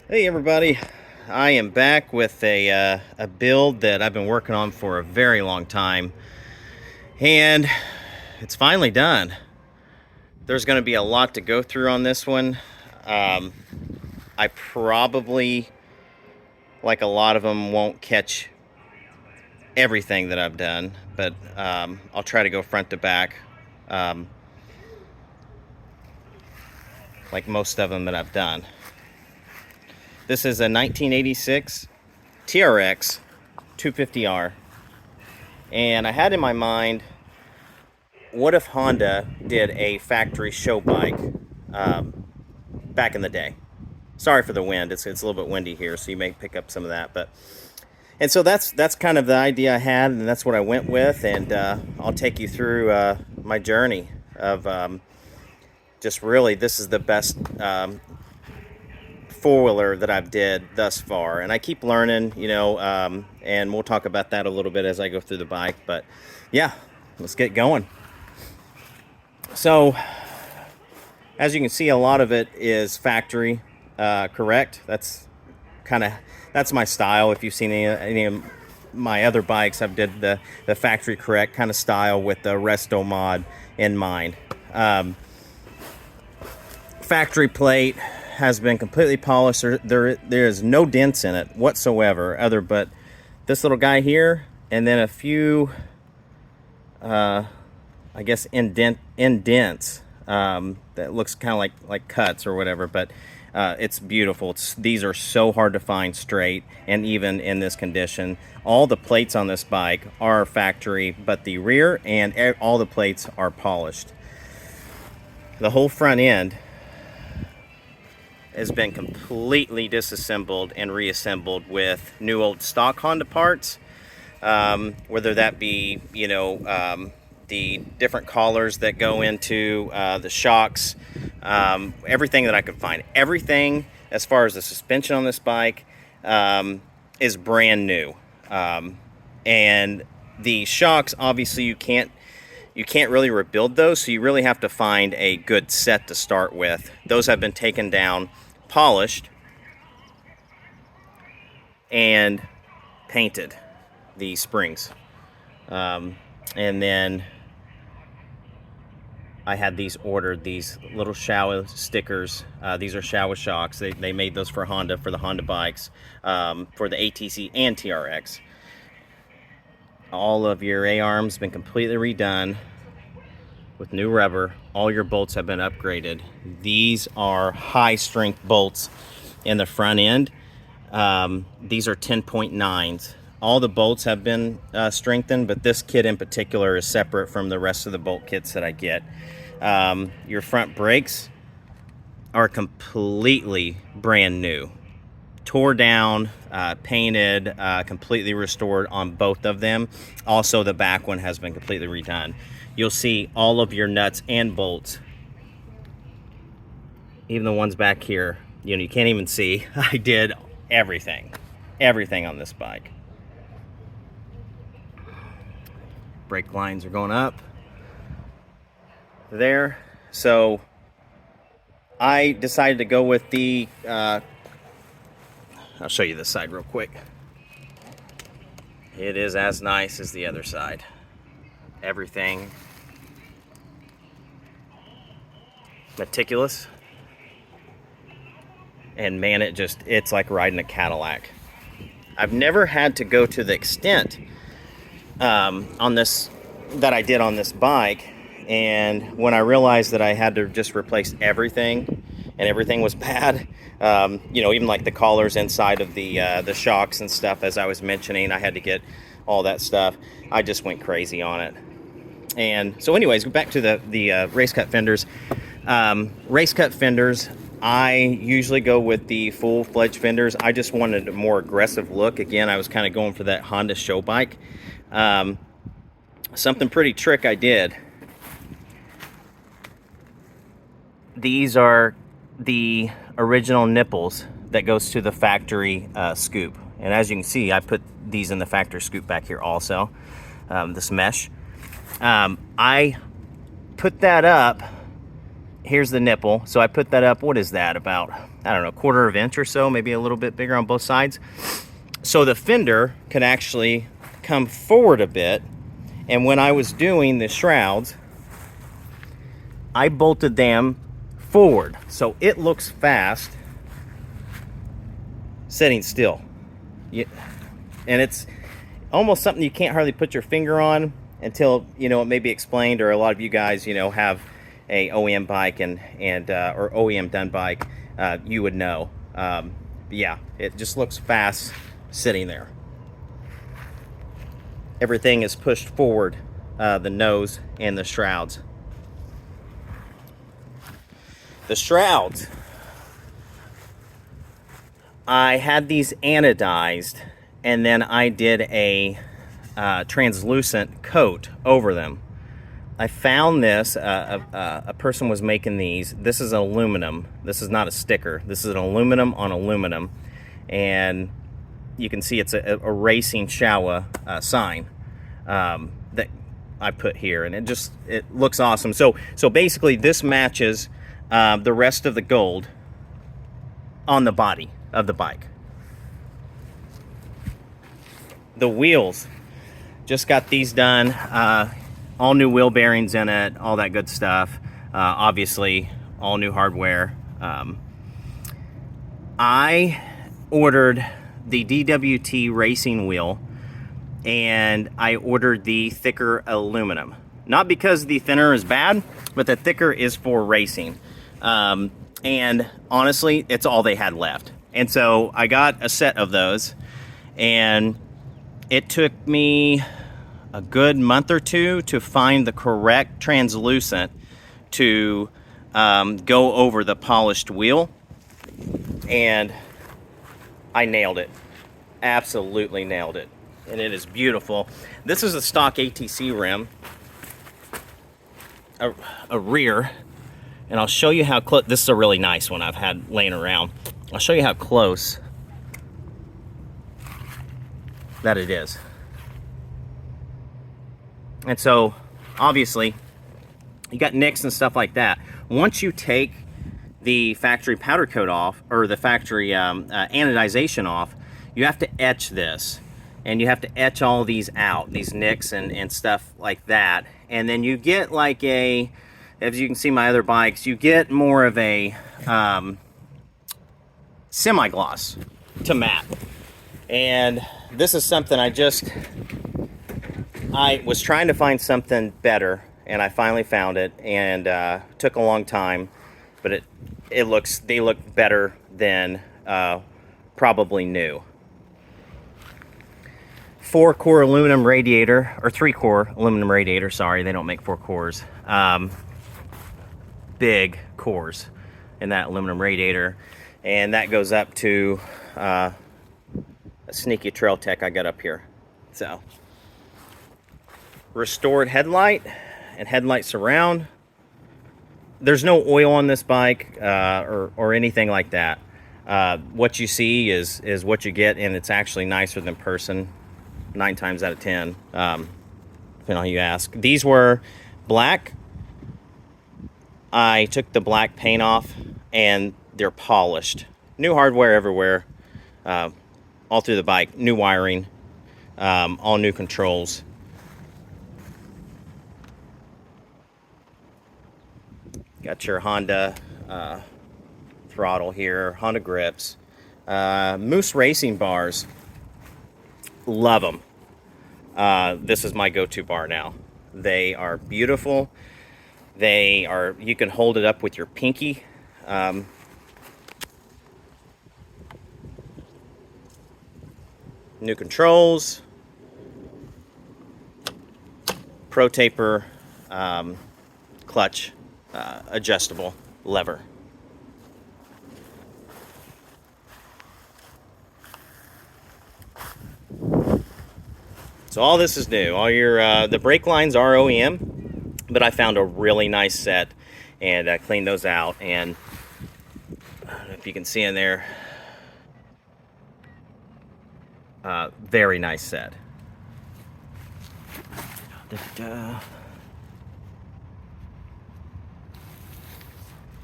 Hey everybody, I am back with a build that I've been working on for a very long time, and it's finally done. There's going to be a lot to go through on this one. Um, I probably, like a lot of them, won't catch everything that I've done, but I'll try to go front to back, um, like most of them that I've done. This is a 1986 TRX 250R, and I had in my mind, what if Honda did a factory show bike back in the day? Sorry for the wind. It's a little bit windy here, so you may pick up some of that. And so that's kind of the idea I had, and that's what I went with. And I'll take you through my journey of just really, this is the best four-wheeler that I've did thus far. And I keep learning, and we'll talk about that a little bit as I go through the bike. But yeah, let's get going. So, as you can see, a lot of it is factory correct. That's my style. If you've seen any of my other bikes, I've did the factory correct kind of style with the restomod in mind. Factory plate has been completely polished. There is no dents in it whatsoever, but this little guy here, and then a few, I guess, indents that looks kind of like cuts or whatever, but it's beautiful. These are so hard to find straight, and even in this condition. All the plates on this bike are factory, but the rear and all the plates are polished. The whole front end has been completely disassembled and reassembled with new old stock Honda parts, whether that be, the different collars that go into the shocks, everything that I could find. Everything as far as the suspension on this bike is brand new. And the shocks, obviously you can't really rebuild those, so you really have to find a good set to start with. Those have been taken down, polished, and painted, the springs. And then I had these ordered, these little Showa stickers. These are Showa shocks. They made those for Honda, for the Honda bikes, for the ATC and TRX. All of your A-arms been completely redone with new rubber. All your bolts have been upgraded. These are high strength bolts in the front end. These are 10.9s. All the bolts have been strengthened, but this kit in particular is separate from the rest of the bolt kits that I get. Your front brakes are completely brand new. Tore down, painted, completely restored on both of them. Also, the back one has been completely redone. You'll see all of your nuts and bolts, even the ones back here, you can't even see. I did everything on this bike. Brake lines are going up there. So I decided to go with the, I'll show you this side real quick. It is as nice as the other side. Everything meticulous, and man, it's like riding a Cadillac. I've never had to go to the extent on this that I did on this bike, and when I realized that I had to just replace everything, and everything was bad, even like the collars inside of the shocks and stuff, as I was mentioning, I had to get all that stuff. I just went crazy on it. And so anyways, go back to the race cut fenders. Race cut fenders, I usually go with the full-fledged fenders. I just wanted a more aggressive look. Again, I was kind of going for that Honda show bike. Something pretty trick I did. These are the original nipples that goes to the factory scoop. And as you can see, I put these in the factory scoop back here also, this mesh. I put that up here's the nipple. So I put that up, what is that, about, I don't know, 1/4 inch or so, maybe a little bit bigger on both sides. So the fender can actually come forward a bit. And when I was doing the shrouds, I bolted them forward. So it looks fast sitting still. And it's almost something you can't hardly put your finger on until, you know, it may be explained, or a lot of you guys, you know, have a OEM bike and or OEM done bike, you would know. Yeah, it just looks fast sitting there. Everything is pushed forward, the nose and the shrouds. The shrouds, I had these anodized, and then I did a translucent coat over them. I found this, a person was making these. This is aluminum. This is not a sticker. This is an aluminum on aluminum. And you can see it's a racing Showa sign that I put here. And it looks awesome. So basically this matches the rest of the gold on the body of the bike. The wheels, just got these done. All new wheel bearings in it, all that good stuff. Obviously, all new hardware. I ordered the DWT racing wheel, and I ordered the thicker aluminum. Not because the thinner is bad, but the thicker is for racing. And honestly, it's all they had left. And so I got a set of those, and it took me a good month or two to find the correct translucent to go over the polished wheel, and I nailed it. Absolutely nailed it. And it is beautiful. This is a stock ATC rim, a rear, and I'll show you how close. This is a really nice one I've had laying around. I'll show you how close that it is. And so obviously you got nicks and stuff like that. Once you take the factory powder coat off, or the factory anodization off, you have to etch this, and you have to etch all these out, these nicks and stuff like that. And then you get like a, as you can see my other bikes, you get more of a semi-gloss to matte. And this is something I was trying to find something better, and I finally found it, and took a long time, but they look better than probably new. 4-core aluminum radiator, or 3-core aluminum radiator, sorry, they don't make 4 cores. Big cores in that aluminum radiator, and that goes up to a sneaky Trail Tech I got up here. So, restored headlight and headlight surround. There's no oil on this bike or anything like that. What you see is what you get, and it's actually nicer than person 9 times out of 10, depending on who you ask. These were black. I took the black paint off, and they're polished. New hardware everywhere, all through the bike. New wiring, all new controls. Got your Honda throttle here, Honda grips. Moose racing bars, love them. This is my go-to bar now. They are beautiful. You can hold it up with your pinky. New controls, Pro Taper clutch, adjustable lever. So all this is new. All your the brake lines are OEM, but I found a really nice set and cleaned those out. And I don't know if you can see in there, very nice set.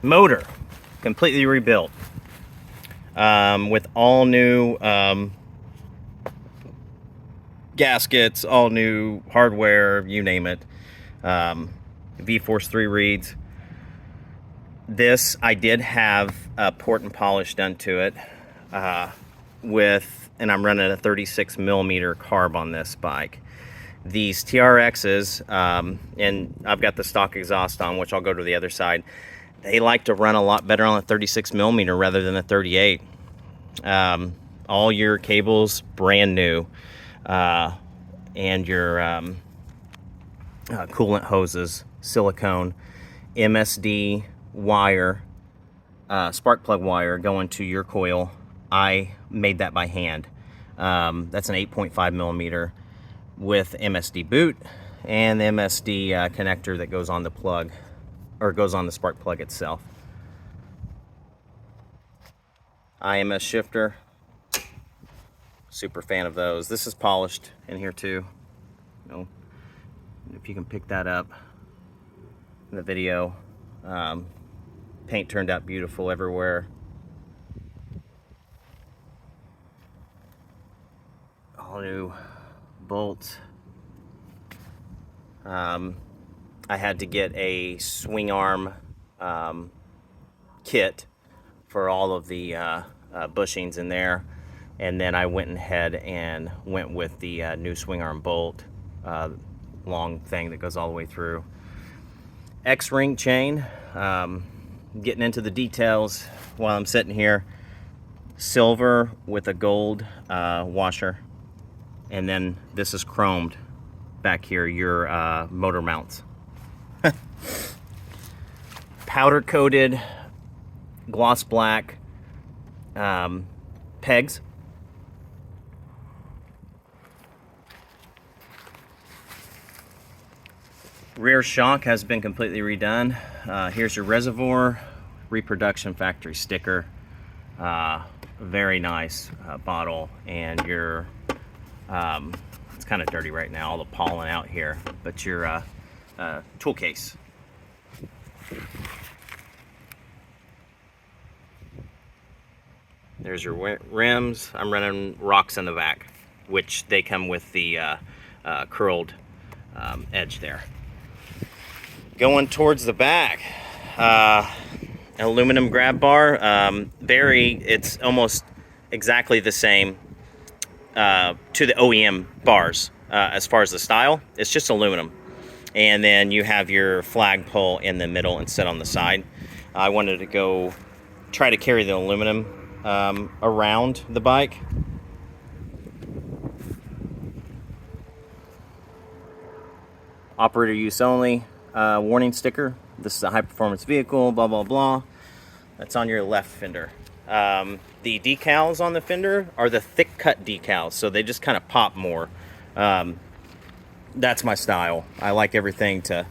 Motor, completely rebuilt, with all new gaskets, all new hardware, you name it. V-Force 3 reeds. This, I did have a port and polish done to it, and I'm running a 36 millimeter carb on this bike. These TRXs, and I've got the stock exhaust on, which I'll go to the other side. They like to run a lot better on a 36 millimeter rather than a 38. All your cables brand new, and your coolant hoses, silicone, MSD wire, spark plug wire going to your coil. I made that by hand. That's an 8.5 millimeter with MSD boot and the MSD connector that goes on the plug, or goes on the spark plug itself. IMS shifter, super fan of those. This is polished in here too. You know, if you can pick that up in the video, paint turned out beautiful everywhere. All new bolts. I had to get a swing arm kit for all of the bushings in there, and then I went ahead and went with the new swing arm bolt, long thing that goes all the way through. X-ring chain, getting into the details while I'm sitting here. Silver with a gold washer, and then this is chromed back here, your motor mounts. Powder coated gloss black pegs. Rear shock has been completely redone. Here's your reservoir, reproduction factory sticker. Very nice bottle, and your it's kind of dirty right now, all the pollen out here, but your tool case. There's your rims. I'm running rocks in the back, which they come with the curled edge there. Going towards the back, aluminum grab bar. It's almost exactly the same to the OEM bars as far as the style. It's just aluminum, and then you have your flagpole in the middle and sit on the side. I wanted to try to carry the aluminum around the bike. Operator use only. Warning sticker. This is a high performance vehicle, blah blah blah. That's on your left fender. The decals on the fender are the thick cut decals, so they just kind of pop more. That's my style. I like everything to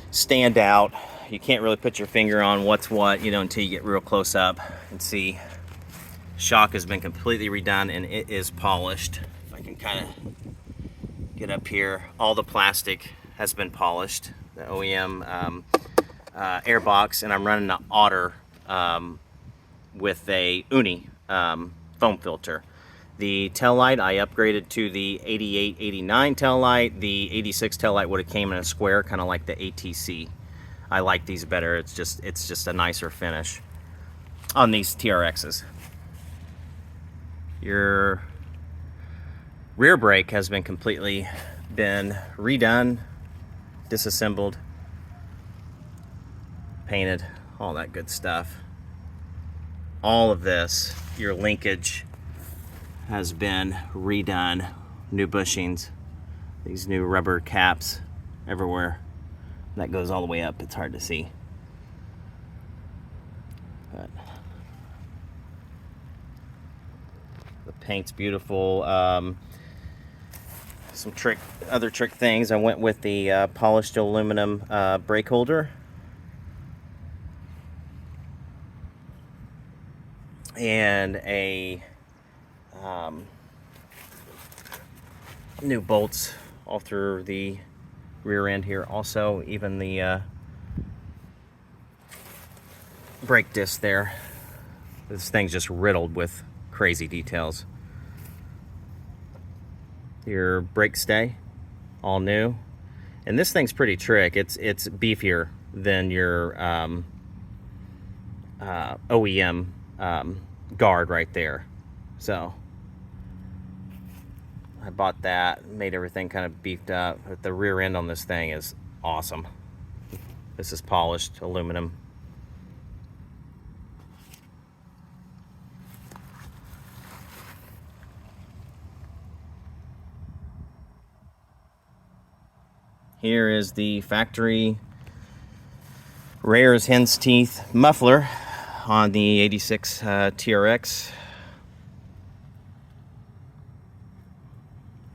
stand out. You can't really put your finger on what's what, until you get real close up and see. Shock has been completely redone, and it is polished. If I can kind of get up here, all the plastic has been polished. The OEM airbox, and I'm running an Otter with a Uni foam filter. The tail light I upgraded to the 88, 89 tail light. The 86 tail light would have came in a square, kind of like the ATC. I like these better. It's just a nicer finish on these TRXs. Your rear brake has been completely redone, disassembled, painted, all that good stuff. All of this, your linkage has been redone, new bushings, these new rubber caps everywhere. That goes all the way up, it's hard to see. But the paint's beautiful. Some other trick things. I went with the polished aluminum brake holder. And a new bolts all through the rear end here. Also, even the brake disc there. This thing's just riddled with crazy details. Your brake stay, all new. And this thing's pretty trick. It's beefier than your OEM guard right there. So I bought that, made everything kind of beefed up. But the rear end on this thing is awesome. This is polished aluminum. Here is the factory Rare's hen's teeth muffler on the 86 TRX.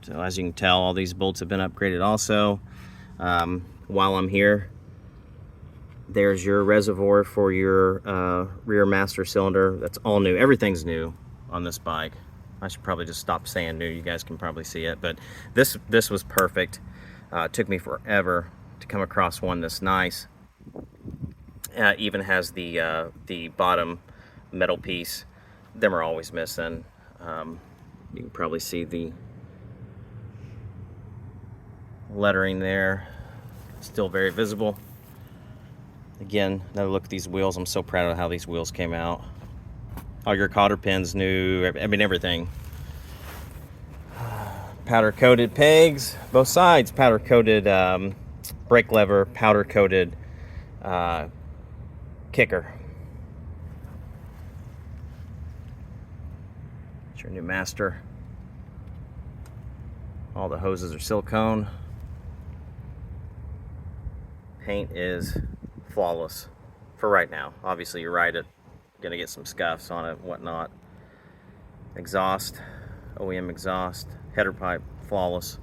So as you can tell, all these bolts have been upgraded also. While I'm here, there's your reservoir for your rear master cylinder. That's all new. Everything's new on this bike. I should probably just stop saying new. You guys can probably see it, but this was perfect. It took me forever to come across one this nice. Even has the bottom metal piece. Them are always missing. You can probably see the lettering there. Still very visible. Again, another look at these wheels. I'm so proud of how these wheels came out. All your cotter pins new. I mean, everything. Powder coated pegs, both sides. Powder coated brake lever. Powder coated kicker. It's your new master. All the hoses are silicone. Paint is flawless for right now. Obviously, you ride it, gonna get some scuffs on it, whatnot. Exhaust, OEM exhaust, header pipe, flawless.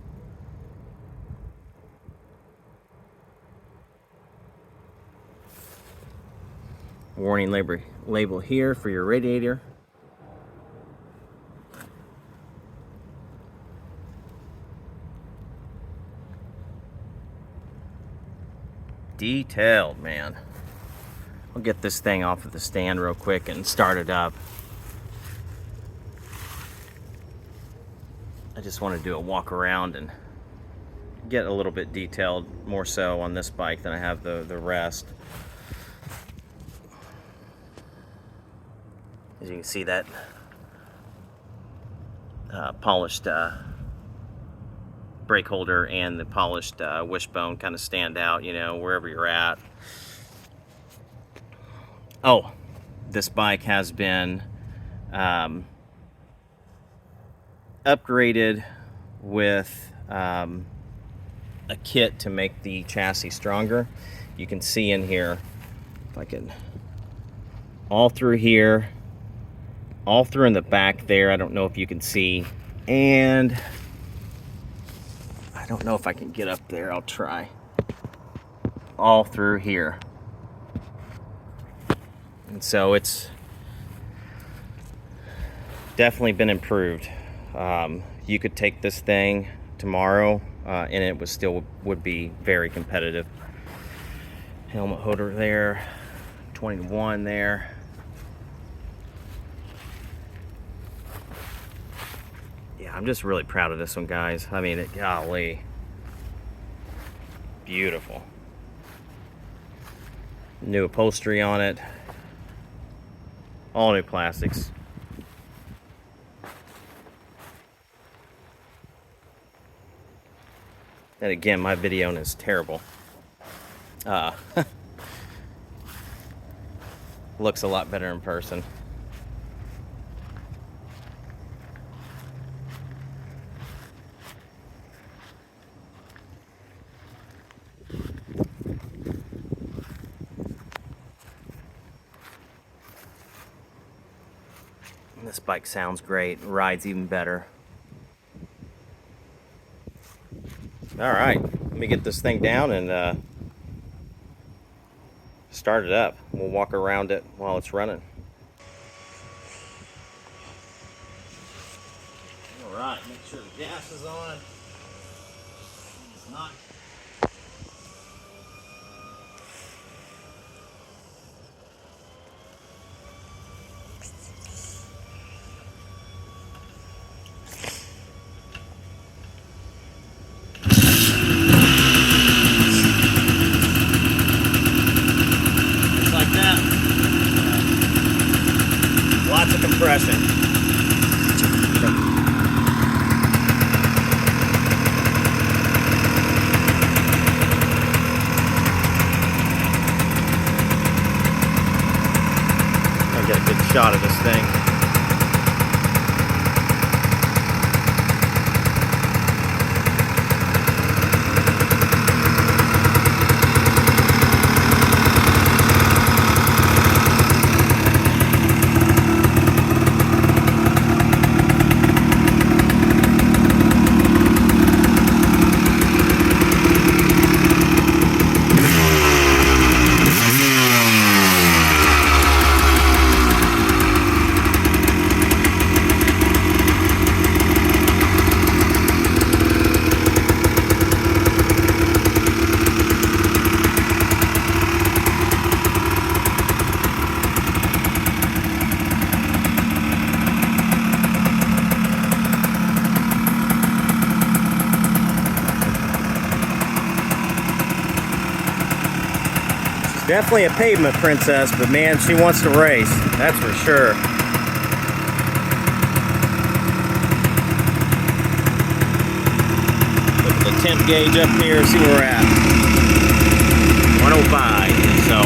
Warning label here for your radiator. Detailed, man. I'll get this thing off of the stand real quick and start it up. I just want to do a walk around and get a little bit detailed, more so on this bike than I have the rest. As you can see, that polished brake holder and the polished wishbone kind of stand out, you know, wherever you're at. Oh, this bike has been upgraded with a kit to make the chassis stronger. You can see in here, if I can, all through here, all through in the back there. I don't know if you can see, and I don't know if I can get up there. I'll try. All through here. And so it's definitely been improved. You could take this thing tomorrow and it would be very competitive. Helmet holder there, 21 there. Yeah, I'm just really proud of this one, guys. I mean, golly, beautiful. New upholstery on it, all new plastics. And again, my video is terrible. Looks a lot better in person. This bike sounds great, rides even better. All right, let me get this thing down and start it up. We'll walk around it while it's running. All right, make sure the gas is on. It's not. lots of compression. I'll get a good shot of this thing. Definitely a pavement princess, but man, she wants to race. That's for sure. Look at the temp gauge up here, see where we're at. 105, so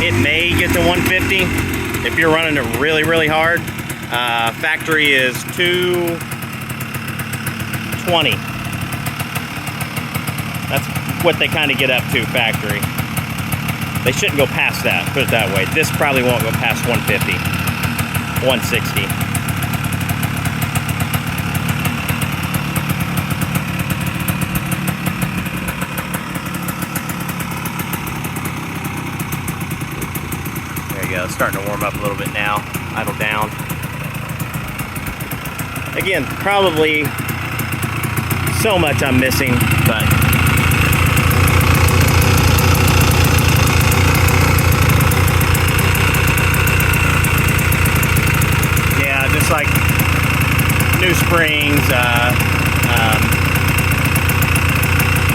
it may get to 150 if you're running it really, really hard. Factory is 220. That's what they kind of get up to factory. They shouldn't go past that, put it that way. This probably won't go past 150, 160. There you go, it's starting to warm up a little bit now. Idle down. Again, probably so much I'm missing, but just like new springs,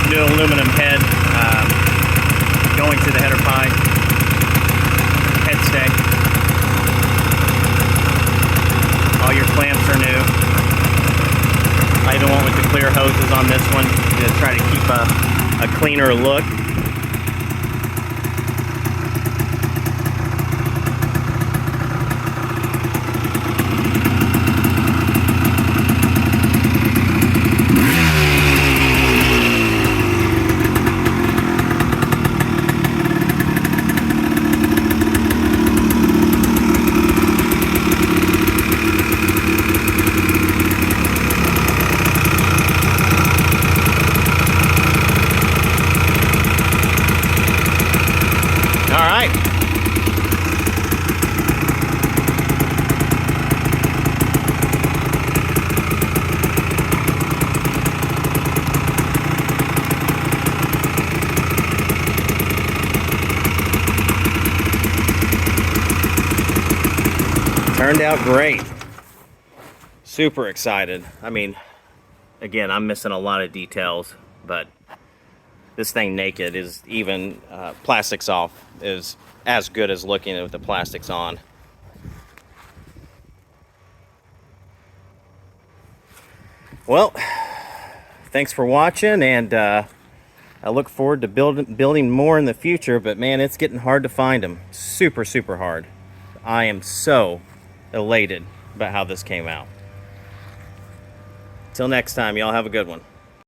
new aluminum head going to the header pipe, head stay. All your clamps are new. I even went with the clear hoses on this one to try to keep a cleaner look. Turned out great. Super excited. I mean, again, I'm missing a lot of details, but this thing naked is even plastics off is as good as looking with the plastics on. Well, thanks for watching, and I look forward to building more in the future, but man, it's getting hard to find them. Super, super hard. I am so elated about how this came out. Till next time, y'all have a good one.